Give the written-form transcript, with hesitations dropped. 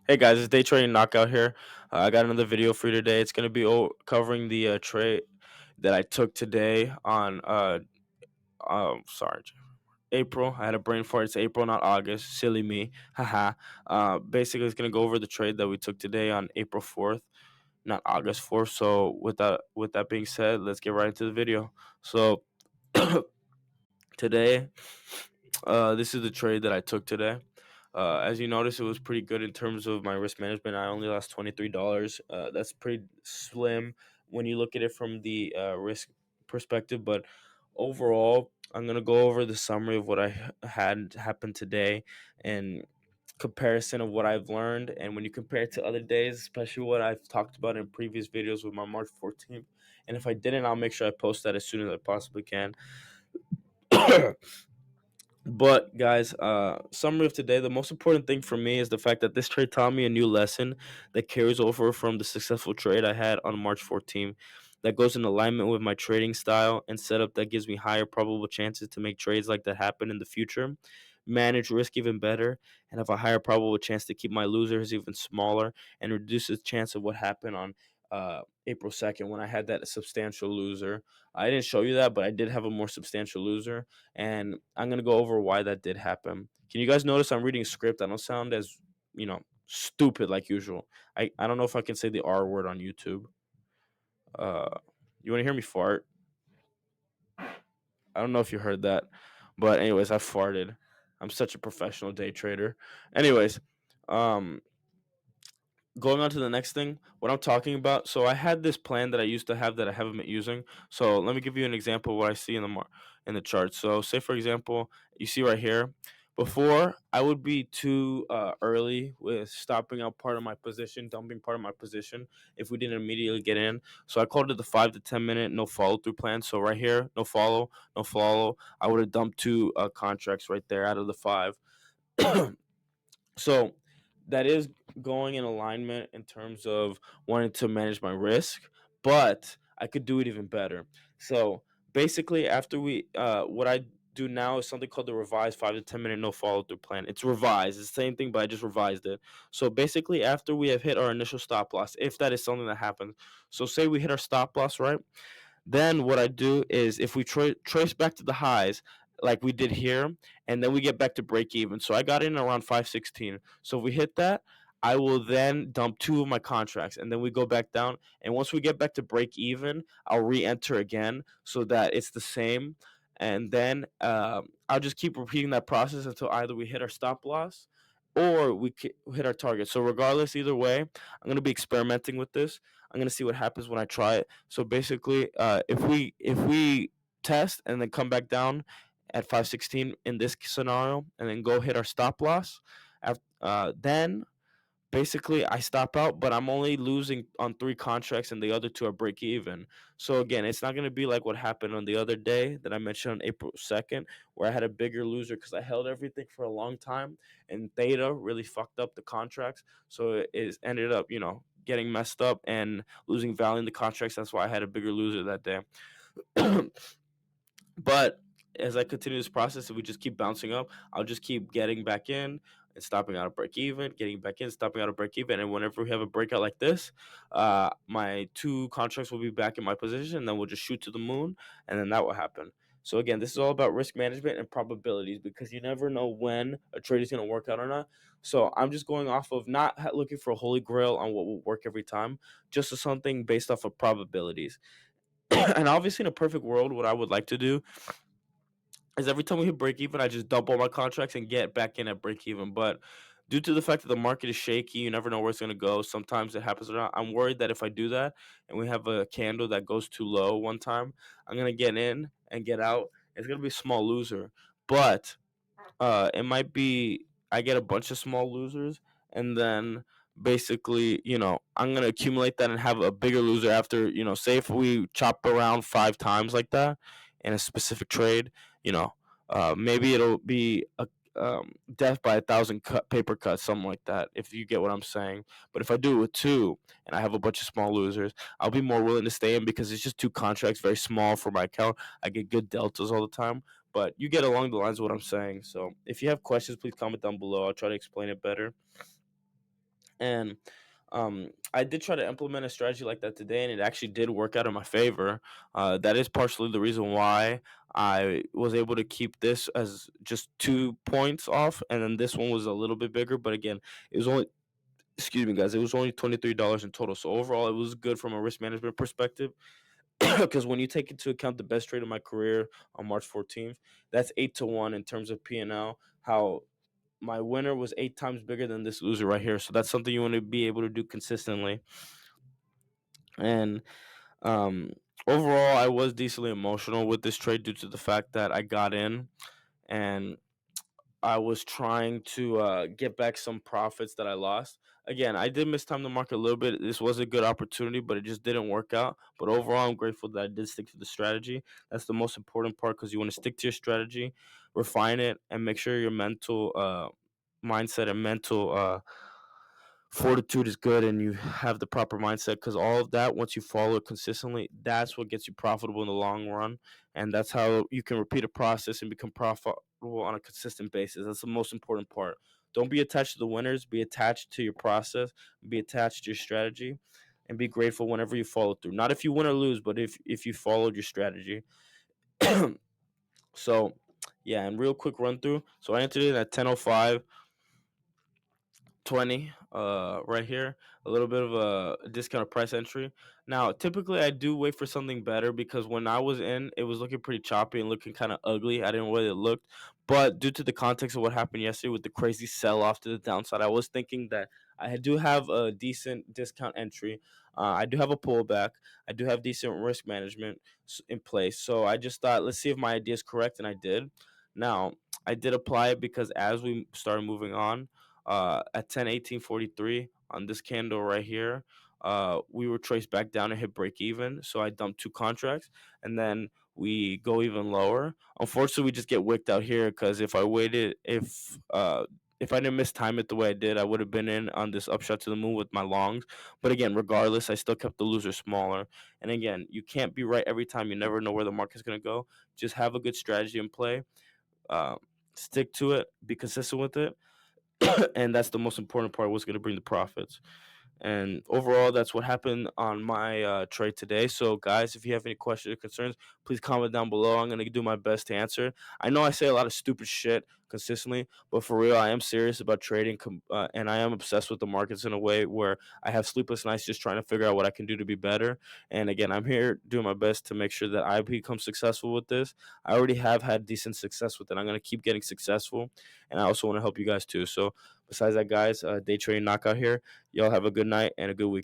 Hey guys, it's Day Trading Knockout here. I got another video for you today. It's going to be covering the trade that I took today on sorry, April. I had a brain fart. It's April, not August. Silly me. Haha. Basically, it's going to go over the trade that we took today on April 4th, not August 4th. So with that being said, let's get right into the video. So today, this is the trade that I took today. As you notice, it was pretty good in terms of my risk management. I only lost $23. That's pretty slim when you look at it from the risk perspective. But overall, I'm gonna go over the summary of what had happened today and comparison of what I've learned. And when you compare it to other days, especially what I've talked about in previous videos with my March 14th, and if I didn't, I'll make sure I post that as soon as I possibly can. But guys, summary of today, the most important thing for me is the fact that this trade taught me a new lesson that carries over from the successful trade I had on March 14th, that goes in alignment with my trading style and setup that gives me higher probable chances to make trades like that happen in the future, manage risk even better, and have a higher probable chance to keep my losers even smaller and reduce the chance of what happened on April 2nd when I had that substantial loser. I didn't show you that, but I did have a more substantial loser, and I'm gonna go over why that did happen. Can you guys notice I'm reading a script? I don't sound as stupid like usual. I don't know if I can say the R word on YouTube. Uh, you want to hear me fart? I don't know if you heard that, but anyways, I farted. I'm such a professional day trader. Anyways, um, going on to the next thing, what I'm talking about. So I had this plan that I used to have that I haven't been using. So let me give you an example of what I see in the chart. So say for example, you see right here, before I would be too early with stopping out part of my position, dumping part of my position if we didn't immediately get in. So I called it the 5 to 10 minute no follow through plan. So right here, no follow, no follow. I would have dumped two contracts right there out of the five. So that is going in alignment in terms of wanting to manage my risk, but I could do it even better. So basically, after what I do now is something called the revised 5 to 10 minute no follow through plan. It's revised. It's the same thing, but I just revised it. So basically, after we have hit our initial stop loss, if that is something that happens, so say we hit our stop loss, right? Then what I do is if we trace back to the highs like we did here, and then we get back to break even. So I got in around 516. So if we hit that, I will then dump two of my contracts, and then we go back down. And once we get back to break even, I'll re-enter again so that it's the same. And then I'll just keep repeating that process until either we hit our stop loss or hit our target. So regardless, either way, I'm going to be experimenting with this. I'm going to see what happens when I try it. So basically, if we test and then come back down at 516 in this scenario, and then go hit our stop loss, then basically I stop out, but I'm only losing on three contracts, and the other two are break even. So again, it's not going to be like what happened on the other day that I mentioned on April 2nd, where I had a bigger loser because I held everything for a long time, and theta really fucked up the contracts. So it ended up, getting messed up and losing value in the contracts. That's why I had a bigger loser that day. But as I continue this process, if we just keep bouncing up, I'll just keep getting back in and stopping out of break even, getting back in, stopping out of break even. And whenever we have a breakout like this, my two contracts will be back in my position. And then we'll just shoot to the moon, and then that will happen. So again, this is all about risk management and probabilities because you never know when a trade is going to work out or not. So I'm just going off of not looking for a holy grail on what will work every time, just something based off of probabilities. And obviously, in a perfect world, what I would like to do is every time we hit break even, I just dump all my contracts and get back in at break even. But due to the fact that the market is shaky, you never know where it's going to go. Sometimes it happens or not. I'm worried that if I do that and we have a candle that goes too low one time, I'm going to get in and get out. It's going to be a small loser. But it might be I get a bunch of small losers, and then basically, I'm gonna accumulate that and have a bigger loser after, say if we chop around 5 times like that in a specific trade, you know, maybe it'll be a death by 1,000 paper cuts, something like that, if you get what I'm saying. But if I do it with two and I have a bunch of small losers, I'll be more willing to stay in because it's just two contracts, very small for my account. I get good deltas all the time, but you get along the lines of what I'm saying. So if you have questions, please comment down below. I'll try to explain it better. And I did try to implement a strategy like that today, and it actually did work out in my favor. That is partially the reason why I was able to keep this as just 2 points off, and then this one was a little bit bigger. But again, it was only, excuse me, guys, it was only $23 in total. So overall, it was good from a risk management perspective. Because when you take into account the best trade of my career on March 14th, that's 8-1 in terms of P&L. How my winner was 8 times bigger than this loser right here. So that's something you want to be able to do consistently. And um, overall, I was decently emotional with this trade due to the fact that I got in and I was trying to get back some profits that I lost. Again, I did mistime the market a little bit. This was a good opportunity, but it just didn't work out. But overall, I'm grateful that I did stick to the strategy. That's the most important part because you want to stick to your strategy, refine it, and make sure your mental mindset and mental fortitude is good and you have the proper mindset, because all of that, once you follow it consistently, that's what gets you profitable in the long run. And that's how you can repeat a process and become profitable on a consistent basis. That's the most important part. Don't be attached to the winners, be attached to your process, be attached to your strategy, and be grateful whenever you follow through. Not if you win or lose, but if you followed your strategy. So yeah, and real quick run through. So I entered in at 10:05 20 right here, a little bit of a discounted price entry. Now typically I do wait for something better, because when I was in, it was looking pretty choppy and looking kind of ugly. I didn't know where it looked, but due to the context of what happened yesterday with the crazy sell off to the downside, I was thinking that do have a decent discount entry. I do have a pullback. I do have decent risk management in place, so I just thought, let's see if my idea is correct, and I did. Now I did apply it because as we started moving on, at 10:18:43 on this candle right here, we were traced back down and hit break even. So I dumped 2 contracts, and then we go even lower. Unfortunately, we just get wicked out here, because if I didn't mistime it the way I did, I would have been in on this upshot to the moon with my longs. But again, regardless, I still kept the loser smaller. And again, you can't be right every time. You never know where the market's gonna go. Just have a good strategy in play. Um, Stick to it. Be consistent with it, and that's the most important part. What's going to bring the profits. And overall, that's what happened on my trade today. So, guys, if you have any questions or concerns, please comment down below. I'm going to do my best to answer. I know I say a lot of stupid shit consistently, but for real, I am serious about trading, and I am obsessed with the markets in a way where I have sleepless nights just trying to figure out what I can do to be better. And again, I'm here doing my best to make sure that I become successful with this. I already have had decent success with it. I'm going to keep getting successful, and I also want to help you guys too. So, besides that, guys, day trading knockout here. Y'all have a good night and a good week.